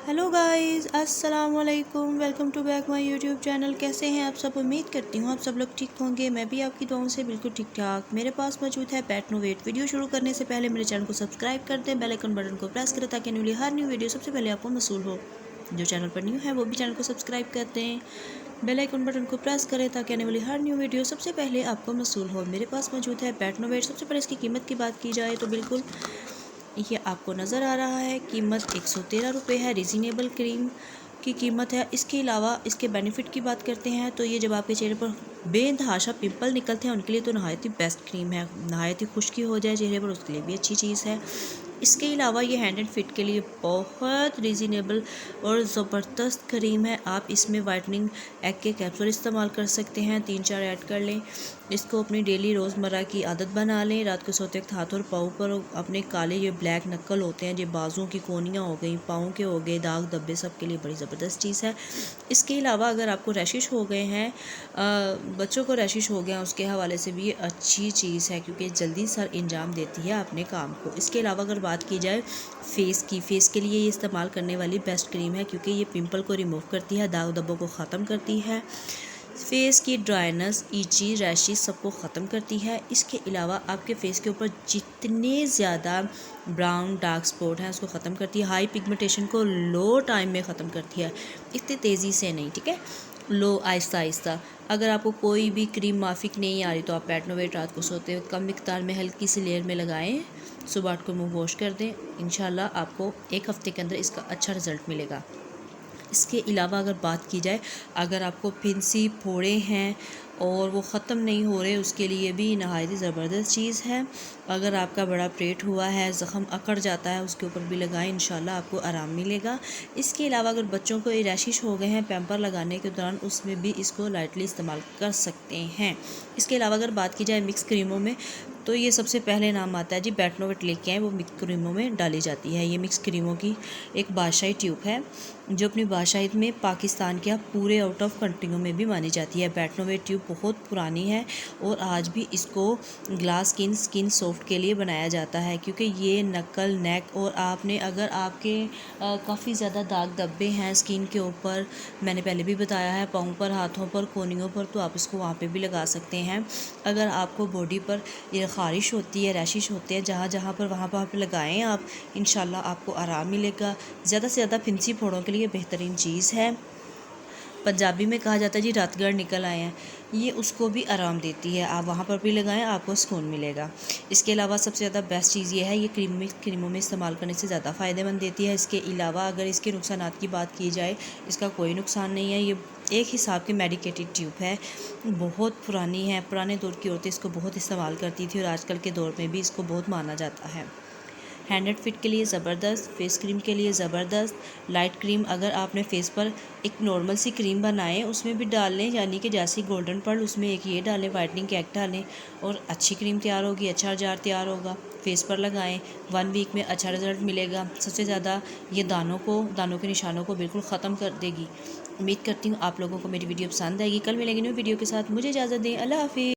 Hello guys, अस्सलाम वालेकुम। Welcome to back my YouTube channel. कैसे हैं आप सब? उम्मीद करती हूँ आप सब लोग ठीक होंगे। मैं भी आपकी दुआओं से बिल्कुल ठीक ठाक। मेरे पास मौजूद है पेट नो वेट। वीडियो शुरू करने से पहले मेरे चैनल को सब्सक्राइब कर दें, बेल आइकन बटन को प्रेस करें ताकि हर न्यू वीडियो सबसे पहले आपको मसूल हो। जो चैनल पर न्यू है वो भी चैनल को सब्सक्राइब कर दें, बेल आइकन बटन को प्रेस करें ताकि आने वाली हर न्यू वीडियो सबसे पहले आपको मसूल हो। मेरे पास मौजूद है पेट नो वेट। सबसे पहले इसकी कीमत की बात की जाए तो बिल्कुल ये आपको नज़र आ रहा है, कीमत 113 रुपये है। रिजनेबल क्रीम की कीमत है। इसके अलावा इसके बेनिफिट की बात करते हैं तो ये जब आपके चेहरे पर बेतहाशा पिंपल निकलते हैं उनके लिए तो नहायत ही बेस्ट क्रीम है। नहायत ही खुश्की हो जाए चेहरे पर उसके लिए भी अच्छी चीज़ है। इसके अलावा ये हैंड एंड फिट के लिए बहुत रीज़नेबल और ज़बरदस्त क्रीम है। आप इसमें वाइटनिंग एग के कैप्सूल इस्तेमाल कर सकते हैं, 3-4 ऐड कर लें। इसको अपनी डेली रोज़मर्रा की आदत बना लें। रात को सोते वक्त हाथ और पाँव पर अपने काले ये ब्लैक नक्कल होते हैं, ये बाजुओं की कोनियाँ हो गई, पाँव के हो गए, दाग धब्बे, सब के लिए बड़ी ज़बरदस्त चीज़ है। इसके अलावा अगर आपको रैशिश हो गए हैं, बच्चों को रैशिश हो गया, उसके हवाले से भी ये अच्छी चीज़ है क्योंकि जल्दी सर इंजाम देती है अपने काम को। इसके अलावा अगर बात की जाए फेस के लिए ये इस्तेमाल करने वाली बेस्ट क्रीम है क्योंकि ये पिंपल को रिमूव करती है, दाग धब्बों को ख़त्म करती है, फेस की ड्राइनेस, इची, रैशेस सबको ख़त्म करती है। इसके अलावा आपके फेस के ऊपर जितने ज़्यादा ब्राउन डार्क स्पॉट हैं उसको ख़त्म करती है। हाई पिगमेंटेशन को लो टाइम में ख़त्म करती है, इतनी तेज़ी से नहीं, ठीक है, लो, आहिस्ता आहिस्ता। अगर आपको कोई भी क्रीम माफिक नहीं आ रही तो आप पेट नो वेट रात को सोते हुए कम मिकदार में हल्की सी लेयर में लगाएं, सुबह उठ कर मुँह वॉश कर दें। इंशाल्लाह आपको 1 हफ़्ते के अंदर इसका अच्छा रिज़ल्ट मिलेगा। इसके अलावा अगर बात की जाए, अगर आपको फिंसी फोड़े हैं और वो ख़त्म नहीं हो रहे, उसके लिए भी नहायत ज़बरदस्त चीज़ है। अगर आपका बड़ा पेट हुआ है, ज़ख़म अकड़ जाता है, उसके ऊपर भी लगाएं, इंशाल्लाह आपको आराम मिलेगा। इसके अलावा अगर बच्चों को रैशिश हो गए हैं पैम्पर लगाने के दौरान, उसमें भी इसको लाइटली इस्तेमाल कर सकते हैं। इसके अलावा अगर बात की जाए मिक्स क्रीमों में तो ये सबसे पहले नाम आता है जी पेट नो वेट लेके आए, वो मिक्स क्रीमों में डाली जाती है। ये मिक्स क्रीमों की एक बादशाही ट्यूब है जो अपनी बादशाहियत में पाकिस्तान के पूरे आउट ऑफ कंट्रियों में भी मानी जाती है। पेट नो वेट ट्यूब बहुत पुरानी है और आज भी इसको ग्लास स्किन सॉफ्ट के लिए बनाया जाता है क्योंकि ये नकल, नेक और आपने अगर आपके काफ़ी ज़्यादा दाग धब्बे हैं स्किन के ऊपर, मैंने पहले भी बताया है, पाँव पर, हाथों पर, कोनियों पर, तो आप इसको वहाँ पे भी लगा सकते हैं। अगर आपको बॉडी पर ये ख़ारिश होती है, रैशिश होते हैं, जहाँ जहाँ पर वहाँ पर लगाएं आप, इंशाल्लाह आपको आराम मिलेगा। ज़्यादा से ज़्यादा फिंसी फोड़ों के लिए बेहतरीन चीज़ है। पंजाबी में कहा जाता है जी रातगढ़ निकल आए हैं, ये उसको भी आराम देती है। आप वहाँ पर भी लगाएं, आपको सुकून मिलेगा। इसके अलावा सबसे ज़्यादा बेस्ट चीज़ ये है, ये क्रीमों में इस्तेमाल करने से ज़्यादा फ़ायदेमंद देती है। इसके अलावा अगर इसके नुकसानात की बात की जाए, इसका कोई नुकसान नहीं है। ये एक हिसाब की मेडिकेटेड ट्यूब है, बहुत पुरानी है। पुराने दौर की औरतें इसको बहुत इस्तेमाल करती थी और आजकल के दौर में भी इसको बहुत माना जाता है। हैंड एंड फिट के लिए ज़बरदस्त, फेस क्रीम के लिए ज़बरदस्त। लाइट क्रीम अगर आपने फेस पर एक नॉर्मल सी क्रीम बनाएं उसमें भी डाल लें, यानी कि जैसी गोल्डन पर्ल उसमें एक ये डालें, वाइटनिंग के एक्ट डालें और अच्छी क्रीम तैयार होगी, अच्छा जार तैयार होगा। फेस पर लगाएं, 1 वीक में अच्छा रिजल्ट मिलेगा। सबसे ज़्यादा ये दानों के निशानों को बिल्कुल ख़त्म कर देगी। उम्मीद करती हूँ आप लोगों को मेरी वीडियो पसंद आएगी। कल मिलेंगे न्यू वीडियो के साथ, मुझे इजाज़त दें, अल्लाह हाफिज़।